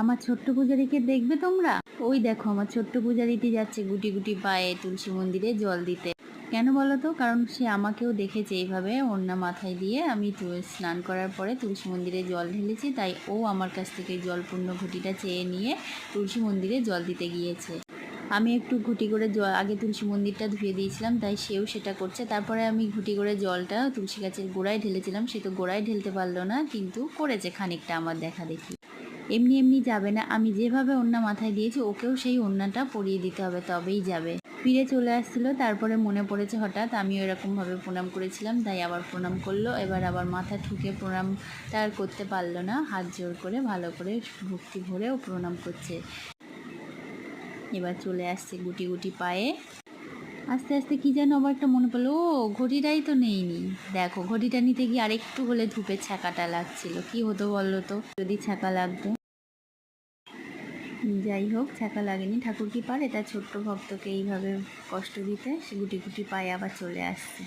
আমার ছোট্ট পূজারীকে দেখবে তোমরা? ওই দেখো আমার ছোট্ট পূজারীটি যাচ্ছে গুটি গুটি পায়ে তুলসী মন্দিরে জল দিতে। কেন বলো তো? কারণ সে আমাকেও দেখেছে এইভাবে ওড়না মাথায় দিয়ে আমি স্নান করার পরে তুলসী মন্দিরে জল ঢেলেছি, তাই ও আমার কাছ থেকে জলপূর্ণ ঘটিটা চেয়ে নিয়ে তুলসী মন্দিরে জল দিতে গিয়েছে। আমি একটু ঘুটি করে জল আগে তুলসী মন্দিরটা ধুয়ে দিয়েছিলাম, তাই সেও সেটা করছে। তারপরে আমি ঘুটি করে জলটা তুলসী গাছের গোড়ায় ঢেলেছিলাম, সে তো গোড়ায় ঢেলতে পারলো না, কিন্তু করেছে খানিকটা আমার দেখা দেখি। এমনি এমনি যাবে না, আমি যেভাবে ওড়না মাথায় দিয়েছি ওকেও সেই ওড়নাটা পরিয়ে দিতে হবে, তবেই যাবে। ফিরে চলে আসছিল, তারপরে মনে পড়েছে হঠাৎ আমিও এরকমভাবে প্রণাম করেছিলাম, তাই আবার প্রণাম করলো। এবার আবার মাথা ঠুকে প্রণামটা আর করতে পারলো না, হাত জোর করে ভালো করে ভক্তি ভরেও প্রণাম করছে। এবার চলে আসছে গুটি গুটি পায়ে। আস্তে আস্তে কি যেন আবার একটা মনে পড়লো, ও ঘটিটাই তো নেইনি। দেখো ঘটিটা নিতে গিয়ে আরেকটু হলে ধূপের ছ্যাঁকাটা লাগছিল, কি হতো বললো তো যদি ছ্যাঁকা লাগতো। যাই হোক, ছ্যাঁকা লাগেনি। ঠাকুর কি পারে তার ছোট্ট ভক্তকে এইভাবে কষ্ট দিতে? সে গুটি গুটি পায়ে আবার চলে আসছে।